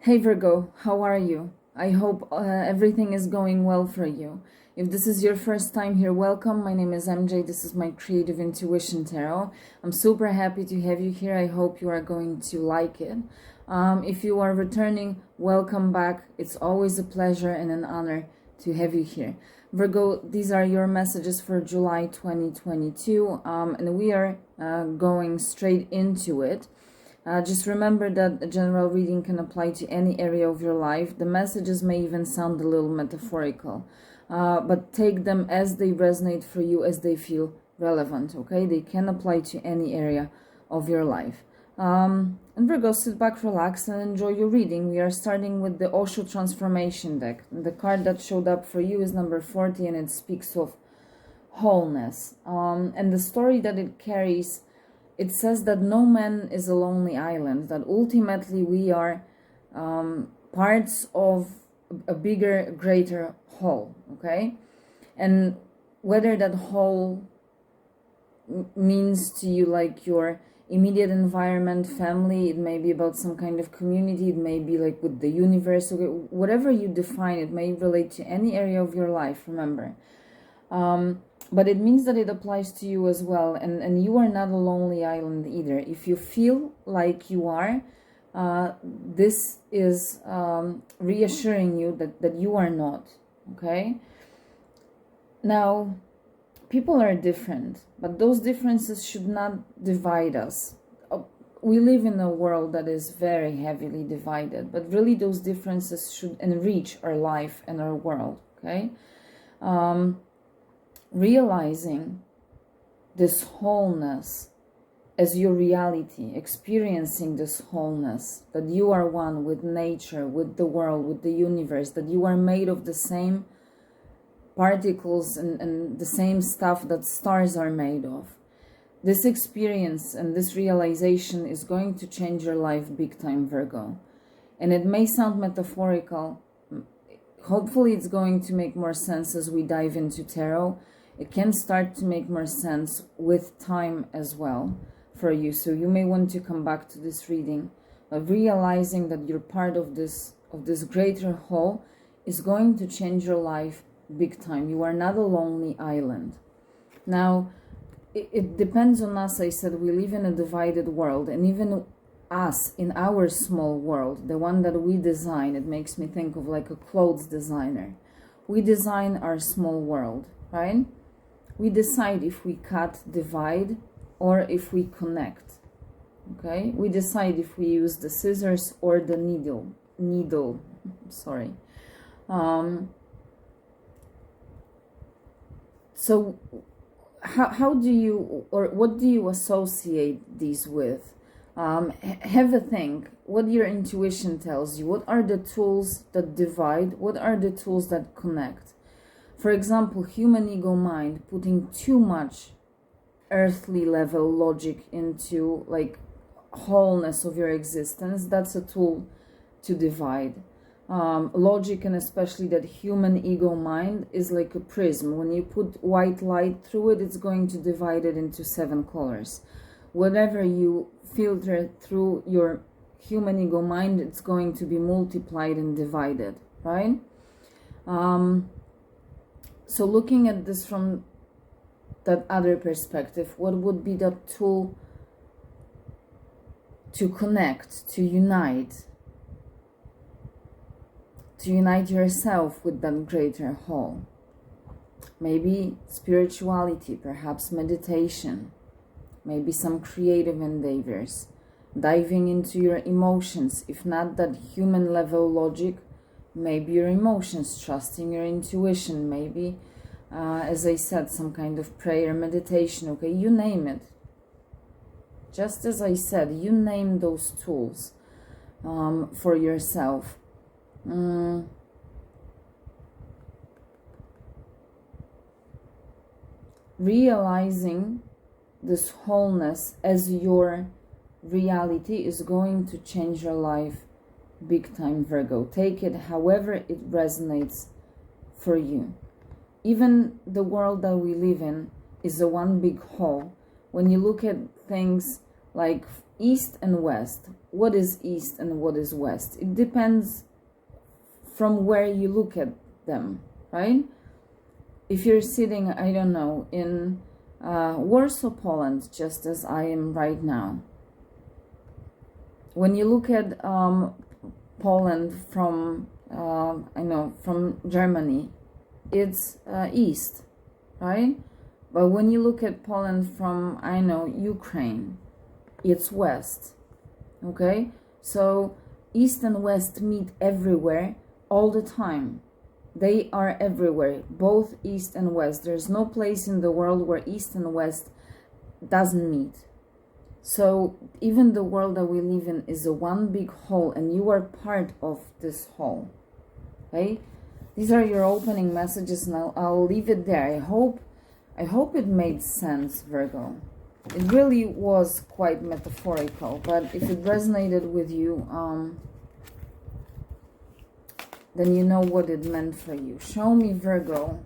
Hey Virgo, how are you? I hope everything is going well for you. If this is your first time here, welcome. My name is MJ. This is my Creative Intuition Tarot. I'm super happy to have you here. I hope you are going to like it. If you are returning, welcome back. It's always a pleasure and an honor to have you here. Virgo, these are your messages for July 2022, and we are going straight into it. Just remember that a general reading can apply to any area of your life. The messages may even sound a little metaphorical, but take them as they resonate for you, as they feel relevant, okay? They can apply to any area of your life. And Virgo, sit back, relax, and enjoy your reading. We are starting with the Osho Transformation deck. The card that showed up for you is number 40, and it speaks of wholeness. And the story that it carries, it says that no man is a lonely island, that ultimately we are parts of a bigger, greater whole, okay? And whether that whole means to you like your immediate environment, family, it may be about some kind of community, it may be like with the universe, okay? Whatever you define, it may relate to any area of your life, remember. But it means that it applies to you as well, and you are not a lonely island either. If you feel like you are, this is reassuring you that you are not, okay? Now, people are different, but those differences should not divide us. We live in a world that is very heavily divided, but really those differences should enrich our life and our world, okay? Realizing this wholeness as your reality, experiencing this wholeness, that you are one with nature, with the world, with the universe, that you are made of the same particles and the same stuff that stars are made of. This experience and this realization is going to change your life big time, Virgo. And it may sound metaphorical. Hopefully it's going to make more sense as we dive into tarot. It can start to make more sense with time as well for you. So you may want to come back to this reading. But realizing that you're part of this greater whole is going to change your life big time. You are not a lonely island. Now, it depends on us. I said we live in a divided world. And even us, in our small world, the one that we design, it makes me think of like a clothes designer. We design our small world, right? We decide if we cut, divide, or if we connect, okay? We decide if we use the scissors or the needle, sorry. So how do you, or what do you associate these with? Have a think what your intuition tells you. What are the tools that divide? What are the tools that connect? For example, human ego mind, putting too much earthly level logic into like wholeness of your existence, that's a tool to divide. Logic, and especially that human ego mind, is like a prism. When you put white light through it, it's going to divide it into 7 colors. Whatever you filter through your human ego mind, it's going to be multiplied and divided, right? So looking at this from that other perspective, what would be that tool to connect, to unite yourself with that greater whole? Maybe spirituality, perhaps meditation, maybe some creative endeavors, diving into your emotions, if not that human level logic, maybe your emotions, trusting your intuition, maybe, as I said, some kind of prayer, meditation, okay, you name it. Just as I said, you name those tools for yourself. Realizing this wholeness as your reality is going to change your life big time, Virgo. Take it however it resonates for you. Even the world that we live in is a one big whole. When you look at things like east and west. What is east and what is west? It depends from where you look at them, right? If you're sitting, I don't know, in Warsaw, Poland, just as I am right now, when you look at Poland from, from Germany, it's east, right? But when you look at Poland from, Ukraine, it's west, okay? So east and west meet everywhere all the time. They are everywhere, both east and west. There's no place in the world where east and west doesn't meet. So even the world that we live in is a one big whole, and you are part of this whole, okay? These are your opening messages, and I'll leave it there. I hope it made sense, Virgo. It really was quite metaphorical, but if it resonated with you, then you know what it meant for you. Show me, Virgo.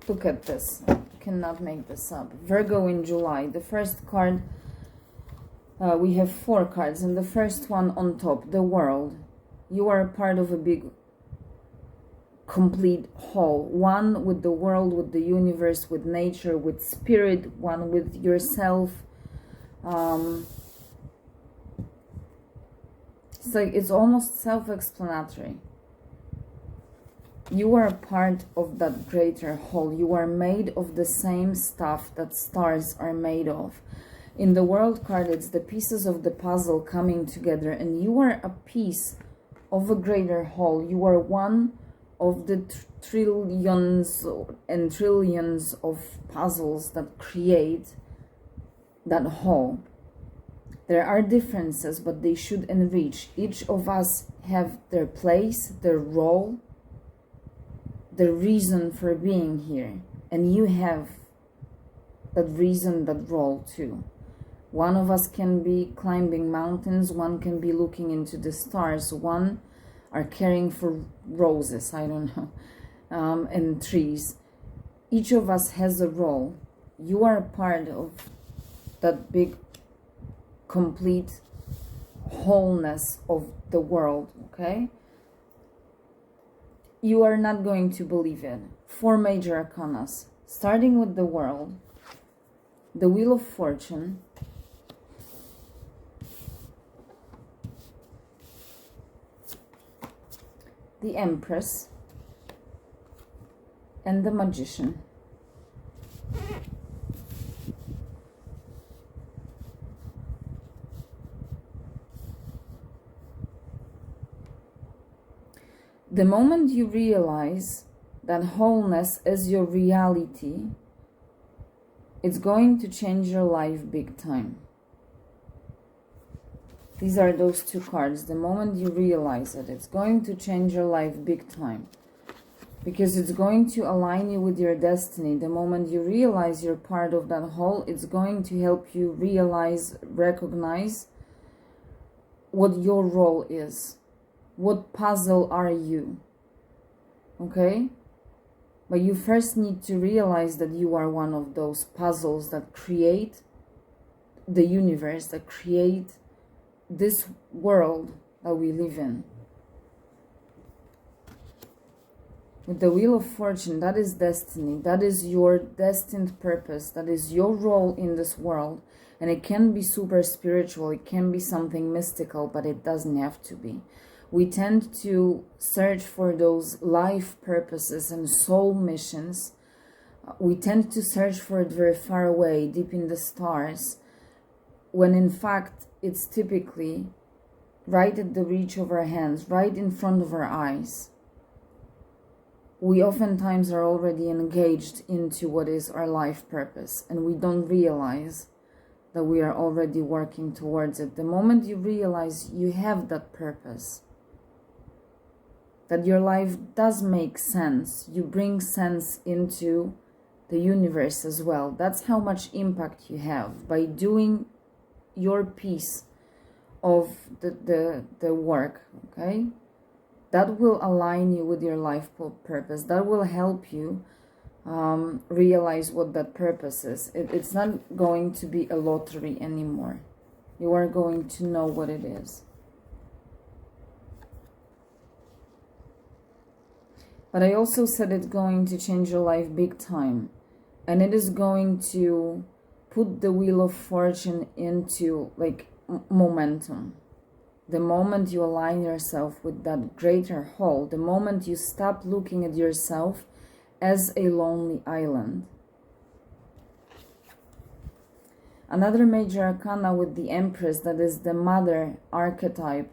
Look at this. I cannot make this up. Virgo in July. The first card, we have 4 cards, and the first one on top, the world. You are a part of a big, complete whole. One with the world, with the universe, with nature, with spirit, one with yourself. It's almost self-explanatory. You are a part of that greater whole. You are made of the same stuff that stars are made of. In the world card, it's the pieces of the puzzle coming together, and you are a piece of a greater whole. You are one of the trillions and trillions of puzzles that create that whole. There are differences, but they should enrich. Each of us have their place, their role, the reason for being here. And you have that reason, that role too. One of us can be climbing mountains, one can be looking into the stars, one are caring for roses, I don't know, and trees. Each of us has a role. You are a part of that big, complete wholeness of the world, okay? You are not going to believe it. 4 major arcanas, starting with the world, the Wheel of Fortune, the Empress, and the Magician. The moment you realize that wholeness is your reality, it's going to change your life big time. These are those 2 cards. The moment you realize it, it's going to change your life big time. Because it's going to align you with your destiny. The moment you realize you're part of that whole, it's going to help you realize, recognize what your role is. What puzzle are you? Okay? But you first need to realize that you are one of those puzzles that create the universe, that create this world that we live in. With the Wheel of Fortune, that is destiny. That is your destined purpose. That is your role in this world. And it can be super spiritual. It can be something mystical, but it doesn't have to be. We tend to search for those life purposes and soul missions. We tend to search for it very far away, deep in the stars, when in fact it's typically right at the reach of our hands, right in front of our eyes. We oftentimes are already engaged into what is our life purpose, and we don't realize that we are already working towards it. The moment you realize you have that purpose, that your life does make sense, you bring sense into the universe as well. That's how much impact you have by doing your piece of the work, okay? That will align you with your life purpose. That will help you realize what that purpose is. It's not going to be a lottery anymore. You are going to know what it is. But I also said it's going to change your life big time. And it is going to put the wheel of fortune into like momentum. The moment you align yourself with that greater whole, the moment you stop looking at yourself as a lonely island. Another major arcana with the Empress, that is the mother archetype,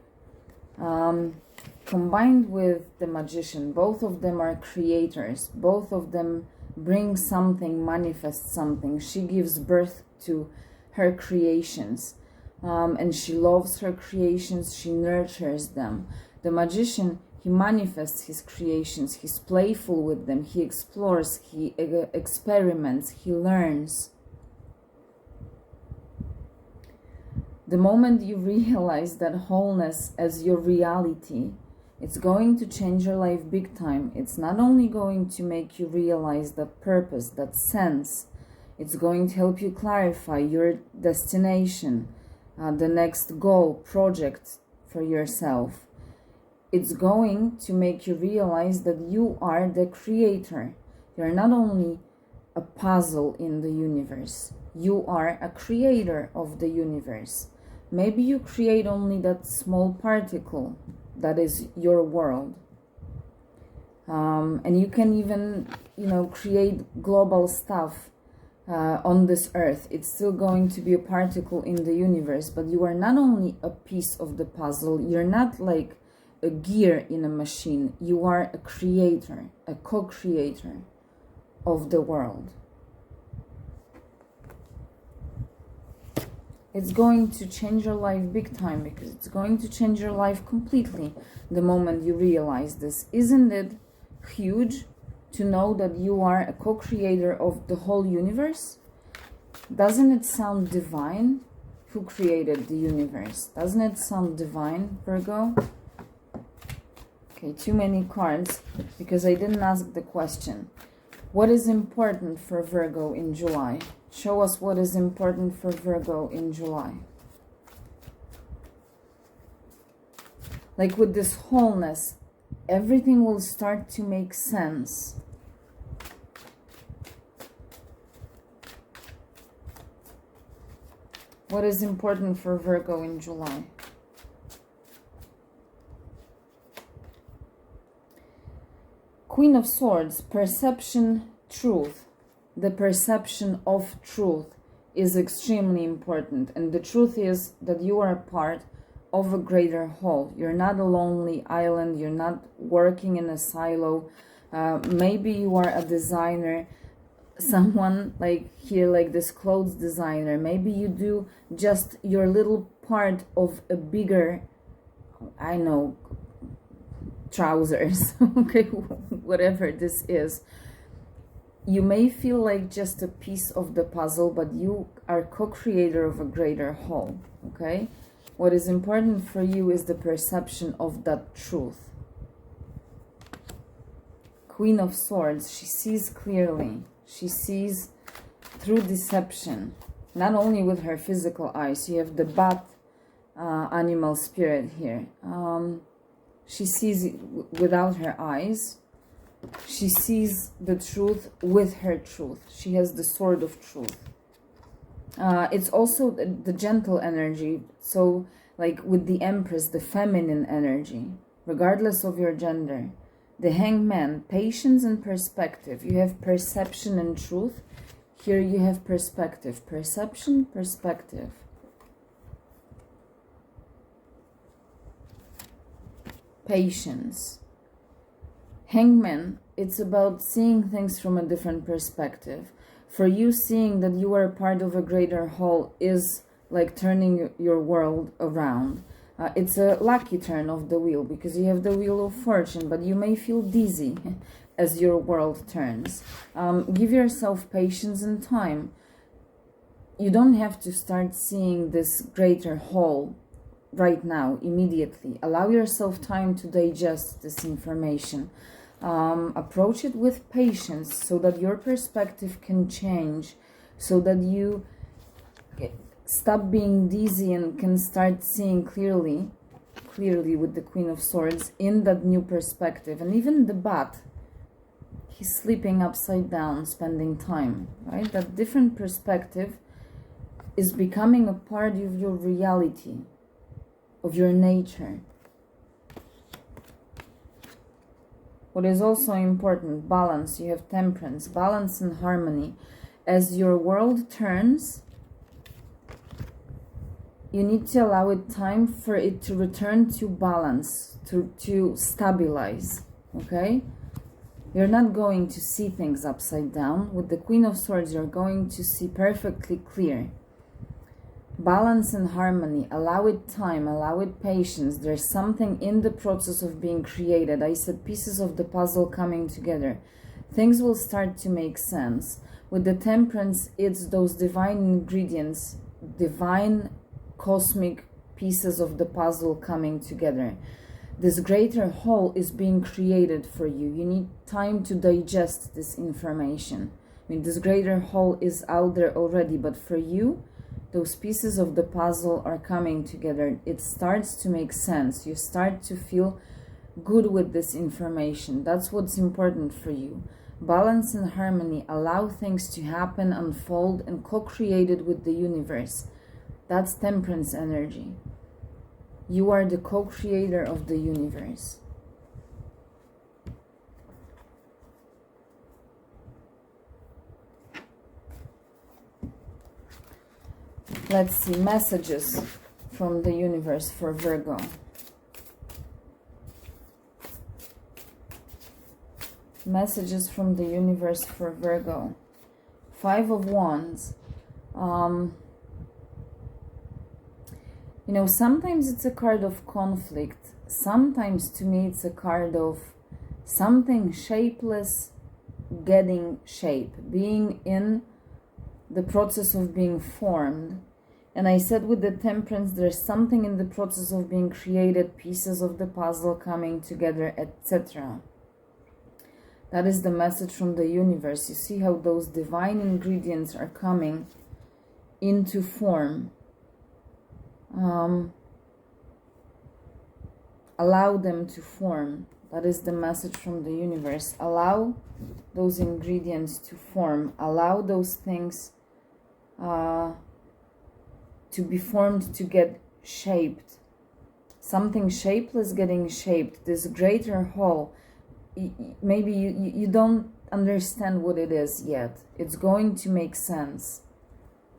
combined with the Magician. Both of them are creators. Both of them bring something, manifest something. She gives birth to her creations. And she loves her creations. She nurtures them. The Magician, he manifests his creations. He's playful with them. He explores. He experiments. He learns. The moment you realize that wholeness as your reality, it's going to change your life big time. It's not only going to make you realize that purpose, that sense. It's going to help you clarify your destination, the next goal, project for yourself. It's going to make you realize that you are the creator. You're not only a puzzle in the universe. You are a creator of the universe. Maybe you create only that small particle that is your world. And you can even, create global stuff on this earth. It's still going to be a particle in the universe, but you are not only a piece of the puzzle. You're not like a gear in a machine. You are a creator, a co-creator of the world. It's going to change your life big time, because it's going to change your life completely the moment you realize this. Isn't it huge to know that you are a co-creator of the whole universe? Doesn't it sound divine? Who created the universe? Doesn't it sound divine, Virgo? Okay, too many cards, because I didn't ask the question. What is important for Virgo in July? Show us what is important for Virgo in July. Like with this wholeness, everything will start to make sense. What is important for Virgo in July? Queen of Swords, perception, truth. The perception of truth is extremely important. And the truth is that you are a part of a greater whole. You're not a lonely island. You're not working in a silo. Maybe you are a designer. Someone like here, like this clothes designer. Maybe you do just your little part of a bigger, I know, trousers. Okay, whatever this is. You may feel like just a piece of the puzzle, but you are co-creator of a greater whole, okay? What is important for you is the perception of that truth. Queen of Swords, she sees clearly. She sees through deception, not only with her physical eyes. You have the bat animal spirit here. She sees without her eyes. She sees the truth with her truth. She has the sword of truth. It's also the gentle energy. So like with the Empress, the feminine energy, regardless of your gender. The Hangman, patience and perspective. You have perception and truth. Here you have perspective. Perception, perspective. Patience. Hangman, it's about seeing things from a different perspective. For you, seeing that you are a part of a greater whole is like turning your world around. It's a lucky turn of the wheel, because you have the wheel of fortune, but you may feel dizzy as your world turns. Give yourself patience and time. You don't have to start seeing this greater whole right now, immediately. Allow yourself time to digest this information. Approach it with patience so that your perspective can change, so that you stop being dizzy and can start seeing clearly with the Queen of Swords in that new perspective. And even the bat, he's sleeping upside down, spending time, right? That different perspective is becoming a part of your reality, of your nature. What is also important, balance. You have temperance, balance and harmony. As your world turns, you need to allow it time for it to return to balance, to stabilize, okay? You're not going to see things upside down. With the Queen of Swords, you're going to see perfectly clear. Balance and harmony, allow it time, allow it patience. There's something in the process of being created. I said pieces of the puzzle coming together. Things will start to make sense. With the temperance, it's those divine ingredients, divine cosmic pieces of the puzzle coming together. This greater whole is being created for you. You need time to digest this information. I mean, this greater whole is out there already, but for you, those pieces of the puzzle are coming together. It starts to make sense. You start to feel good with this information. That's what's important for you. Balance and harmony, allow things to happen, unfold, and co-created with the universe. That's temperance energy. You are the co-creator of the universe. Let's see, messages from the universe for Virgo. Messages from the universe for Virgo. 5 of Wands. You know, sometimes it's a card of conflict. Sometimes to me it's a card of something shapeless getting shape, being in the process of being formed. And I said with the temperance, there's something in the process of being created, pieces of the puzzle coming together, etc. That is the message from the universe. You see how those divine ingredients are coming into form. Allow them to form. That is the message from the universe. Allow those ingredients to form. Allow those things to be formed, to get shaped. Something shapeless getting shaped. This greater whole. Maybe you don't understand what it is yet. It's going to make sense.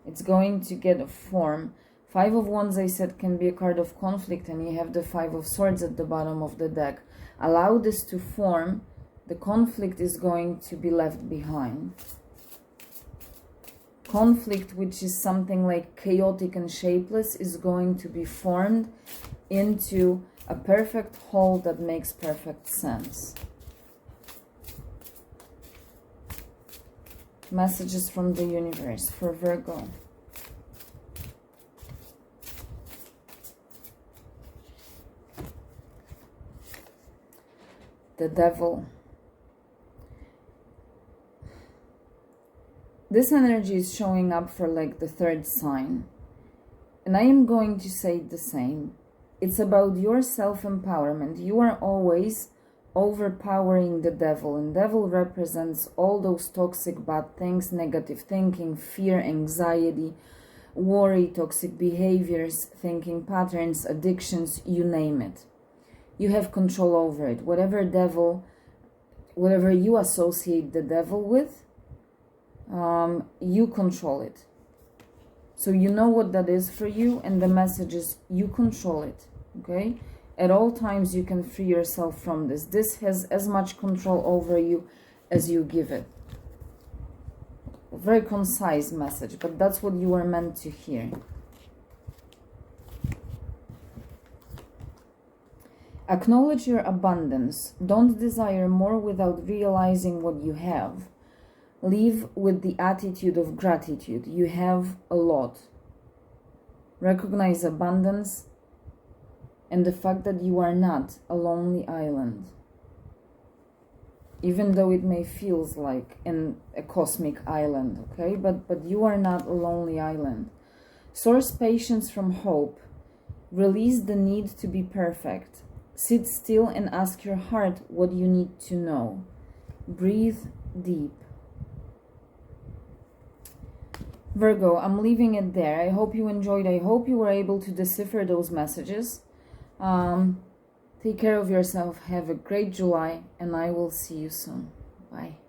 It's going to get a form. 5 of Wands, I said, can be a card of conflict, and you have the 5 of Swords at the bottom of the deck. Allow this to form. The conflict is going to be left behind. Conflict, which is something like chaotic and shapeless, is going to be formed into a perfect whole that makes perfect sense. Messages from the universe for Virgo. The Devil. This energy is showing up for like the 3rd sign. And I am going to say the same. It's about your self-empowerment. You are always overpowering the devil. And devil represents all those toxic bad things, negative thinking, fear, anxiety, worry, toxic behaviors, thinking patterns, addictions, you name it. You have control over it. Whatever you associate the devil with, you control it. So you know what that is for you, and the message is you control it, okay? At all times you can free yourself from this. This has as much control over you as you give it. A very concise message, but that's what you are meant to hear. Acknowledge your abundance. Don't desire more without realizing what you have. Live with the attitude of gratitude. You have a lot. Recognize abundance and the fact that you are not a lonely island. even though it may feels like in a cosmic island, okay? But you are not a lonely island. Source patience from hope. Release the need to be perfect. Sit still and ask your heart what you need to know. Breathe deep. Virgo, I'm leaving it there. I hope you enjoyed. I hope you were able to decipher those messages. Take care of yourself. Have a great July, and I will see you soon. Bye.